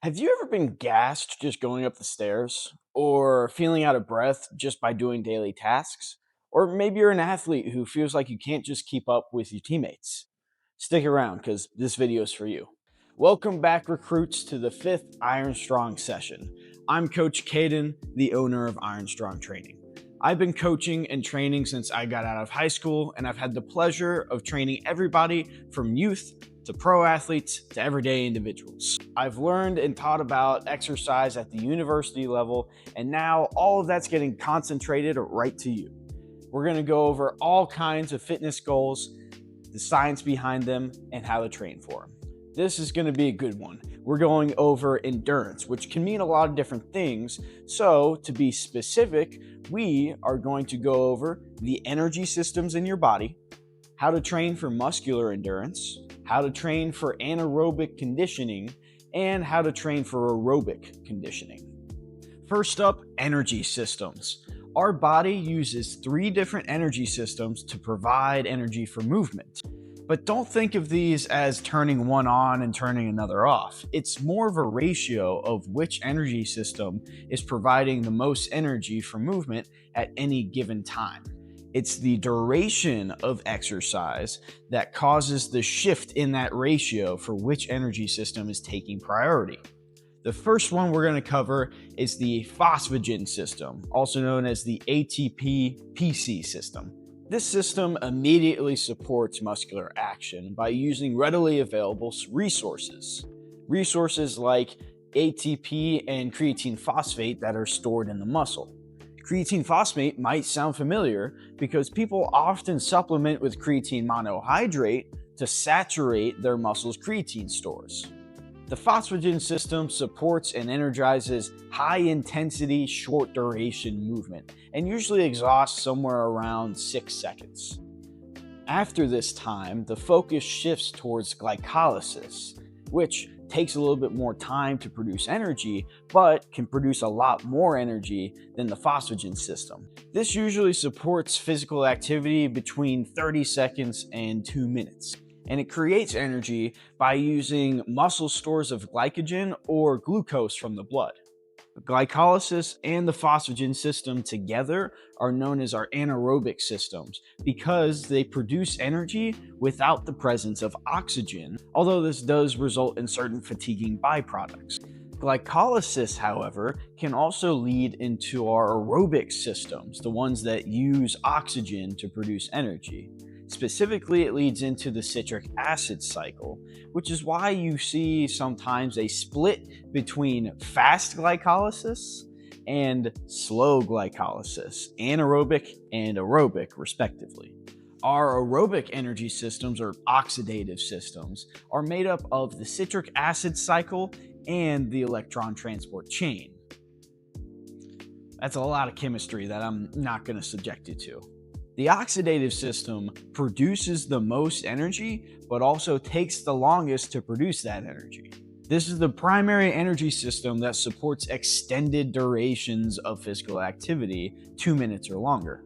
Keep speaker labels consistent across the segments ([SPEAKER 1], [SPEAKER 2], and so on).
[SPEAKER 1] Have you ever been gassed just going up the stairs? Or feeling out of breath just by doing daily tasks? Or maybe you're an athlete who feels like you can't just keep up with your teammates. Stick around because this video is for you. Welcome back, recruits, to the fifth Iron Strong session. I'm Coach Cayden, the owner of Iron Strong Training. I've been coaching and training since I got out of high school, and I've had the pleasure of training everybody from youth to pro athletes to everyday individuals. I've learned and taught about exercise at the university level, and now all of that's getting concentrated right to you. We're going to go over all kinds of fitness goals, the science behind them, and how to train for them. This is going to be a good one. We're going over endurance, which can mean a lot of different things. So, to be specific, we are going to go over the energy systems in your body, how to train for muscular endurance, how to train for anaerobic conditioning, and how to train for aerobic conditioning. First up, energy systems. Our body uses 3 different energy systems to provide energy for movement. But don't think of these as turning one on and turning another off. It's more of a ratio of which energy system is providing the most energy for movement at any given time. It's the duration of exercise that causes the shift in that ratio for which energy system is taking priority. The first one we're going to cover is the phosphagen system, also known as the ATP-PC system. This system immediately supports muscular action by using readily available resources. Resources like ATP and creatine phosphate that are stored in the muscle. Creatine phosphate might sound familiar because people often supplement with creatine monohydrate to saturate their muscles' creatine stores. The phosphagen system supports and energizes high-intensity, short-duration movement and usually exhausts somewhere around 6 seconds. After this time, the focus shifts towards glycolysis, which takes a little bit more time to produce energy, but can produce a lot more energy than the phosphagen system. This usually supports physical activity between 30 seconds and 2 minutes. And it creates energy by using muscle stores of glycogen or glucose from the blood. Glycolysis and the phosphagen system together are known as our anaerobic systems because they produce energy without the presence of oxygen, although this does result in certain fatiguing byproducts. Glycolysis, however, can also lead into our aerobic systems, the ones that use oxygen to produce energy. Specifically, it leads into the citric acid cycle, which is why you see sometimes a split between fast glycolysis and slow glycolysis, anaerobic and aerobic, respectively. Our aerobic energy systems, or oxidative systems, are made up of the citric acid cycle and the electron transport chain. That's a lot of chemistry that I'm not going to subject you to. The oxidative system produces the most energy, but also takes the longest to produce that energy. This is the primary energy system that supports extended durations of physical activity, 2 minutes or longer.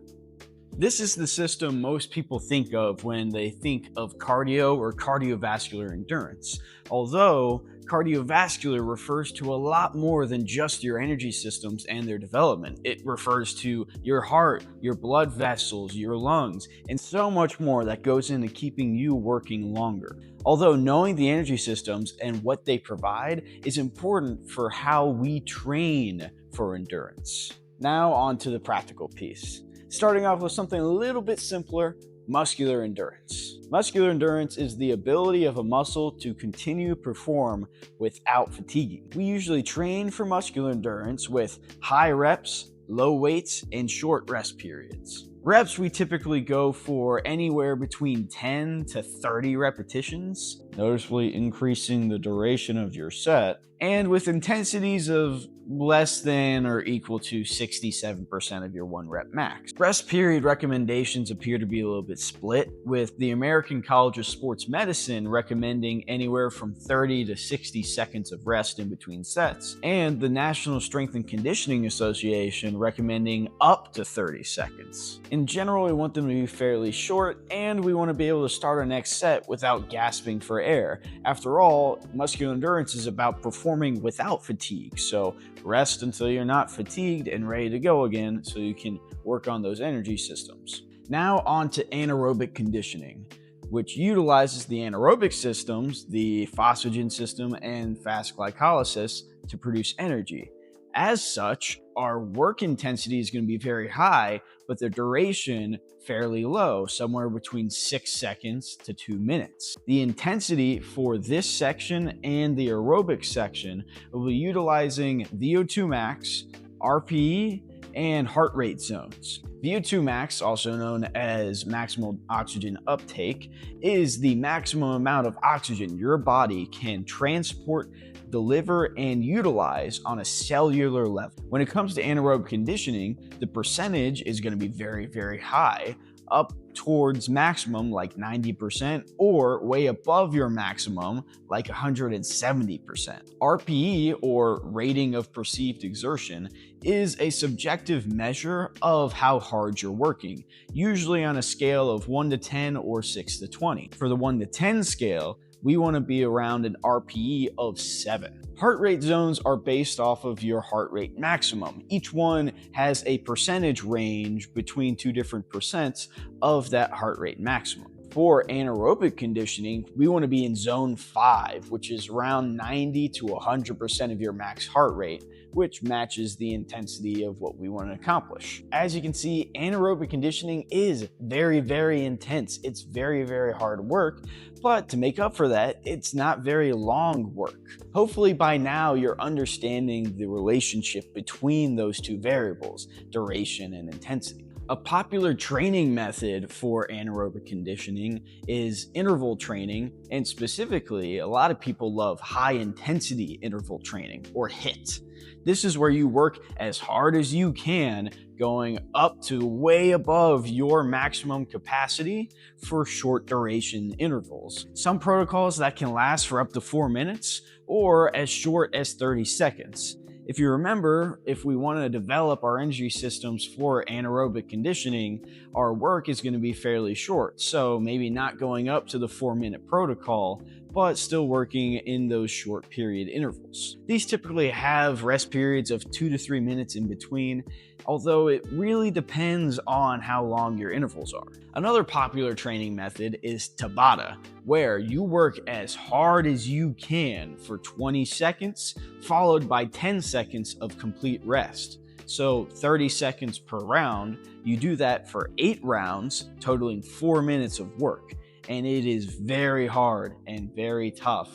[SPEAKER 1] This is the system most people think of when they think of cardio or cardiovascular endurance, although cardiovascular refers to a lot more than just your energy systems and their development. It refers to your heart, your blood vessels, your lungs, and so much more that goes into keeping you working longer. Although knowing the energy systems and what they provide is important for how we train for endurance. Now on to the practical piece. Starting off with something a little bit simpler, muscular endurance. Muscular endurance is the ability of a muscle to continue to perform without fatiguing. We usually train for muscular endurance with high reps, low weights, and short rest periods. Reps, we typically go for anywhere between 10 to 30 repetitions, noticeably increasing the duration of your set, and with intensities of less than or equal to 67% of your 1 rep max. Rest period recommendations appear to be a little bit split, with the American College of Sports Medicine recommending anywhere from 30 to 60 seconds of rest in between sets, and the National Strength and Conditioning Association recommending up to 30 seconds. In general, we want them to be fairly short, and we want to be able to start our next set without gasping for air. After all, muscular endurance is about performing without fatigue, so rest until you're not fatigued and ready to go again so you can work on those energy systems. Now on to anaerobic conditioning, which utilizes the anaerobic systems, the phosphagen system and fast glycolysis, to produce energy. As such, our work intensity is going to be very high, but the duration fairly low, somewhere between 6 seconds to 2 minutes. The intensity for this section and the aerobic section will be utilizing VO2 max, RPE, and heart rate zones. VO2 max, also known as maximal oxygen uptake, is the maximum amount of oxygen your body can transport, deliver, and utilize on a cellular level. When it comes to anaerobic conditioning, the percentage is going to be very, very high, up towards maximum like 90% or way above your maximum like 170%. RPE, or rating of perceived exertion, is a subjective measure of how hard you're working, usually on a scale of 1 to 10 or 6 to 20. For the 1 to 10 scale, we want to be around an RPE of 7. Heart rate zones are based off of your heart rate maximum. Each one has a percentage range between 2 different percents of that heart rate maximum. For anaerobic conditioning, we want to be in zone 5, which is around 90 to 100% of your max heart rate, which matches the intensity of what we want to accomplish. As you can see, anaerobic conditioning is very, very intense. It's very, very hard work, but to make up for that, it's not very long work. Hopefully by now you're understanding the relationship between those two variables, duration and intensity. A popular training method for anaerobic conditioning is interval training, and specifically, a lot of people love high intensity interval training, or HIIT. This is where you work as hard as you can, going up to way above your maximum capacity for short duration intervals. Some protocols that can last for up to 4 minutes or as short as 30 seconds. If you remember, if we want to develop our energy systems for anaerobic conditioning, our work is going to be fairly short. So maybe not going up to the 4-minute protocol, but still working in those short period intervals. These typically have rest periods of 2 to 3 minutes in between, although it really depends on how long your intervals are. Another popular training method is Tabata, where you work as hard as you can for 20 seconds, followed by 10 seconds of complete rest. So 30 seconds per round. You do that for 8 rounds, totaling 4 minutes of work. And it is very hard and very tough,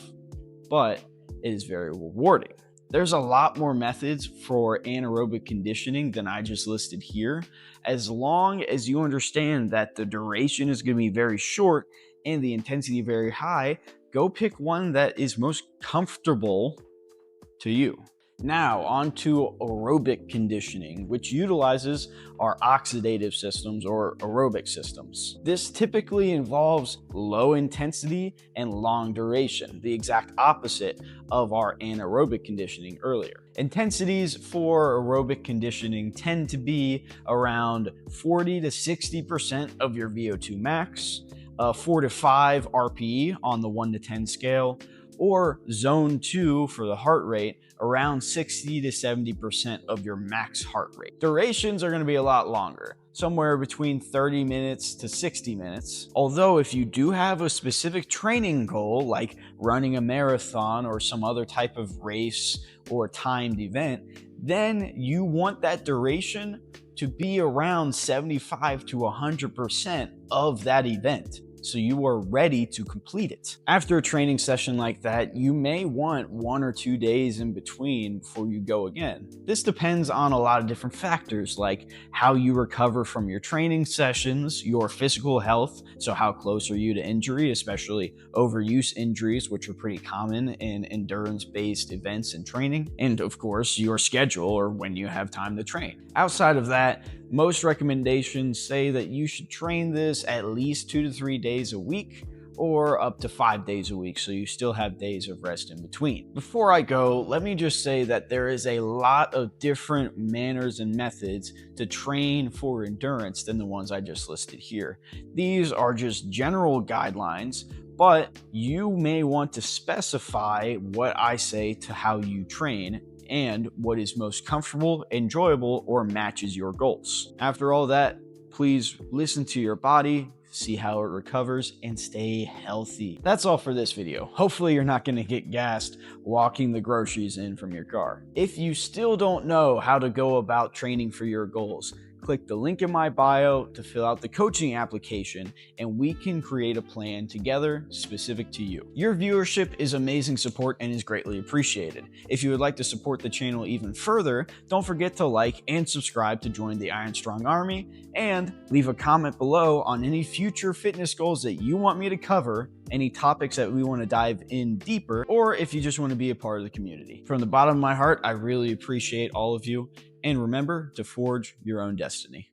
[SPEAKER 1] but it is very rewarding. There's a lot more methods for anaerobic conditioning than I just listed here. As long as you understand that the duration is going to be very short and the intensity very high, go pick one that is most comfortable to you. Now, on to aerobic conditioning, which utilizes our oxidative systems or aerobic systems. This typically involves low intensity and long duration, the exact opposite of our anaerobic conditioning earlier. Intensities for aerobic conditioning tend to be around 40 to 60% of your VO2 max, 4 to 5 RPE on the 1 to 10 scale, or zone 2 for the heart rate, around 60 to 70% of your max heart rate. Durations are going to be a lot longer, somewhere between 30 minutes to 60 minutes. Although if you do have a specific training goal, like running a marathon or some other type of race or timed event, then you want that duration to be around 75 to 100% of that event. so you are ready to complete it. After a training session like that, you may want 1 or 2 days in between before you go again. This depends on a lot of different factors, like how you recover from your training sessions, your physical health, so how close are you to injury, especially overuse injuries, which are pretty common in endurance-based events and training, and of course, your schedule or when you have time to train. Outside of that, most recommendations say that you should train this at least 2 to 3 days a week, or up to 5 days a week, so you still have days of rest in between. Before I go, let me just say that there is a lot of different manners and methods to train for endurance than the ones I just listed here. These are just general guidelines, but you may want to specify what I say to how you train and what is most comfortable, enjoyable, or matches your goals. After all that, please listen to your body, see how it recovers, and stay healthy. That's all for this video. Hopefully you're not gonna get gassed walking the groceries in from your car. If you still don't know how to go about training for your goals, click the link in my bio to fill out the coaching application, and we can create a plan together specific to you. Your viewership is amazing support and is greatly appreciated. If you would like to support the channel even further, don't forget to like and subscribe to join the Iron Strong Army, and leave a comment below on any future fitness goals that you want me to cover, any topics that we want to dive in deeper, or if you just want to be a part of the community. From the bottom of my heart, I really appreciate all of you. And remember to forge your own destiny.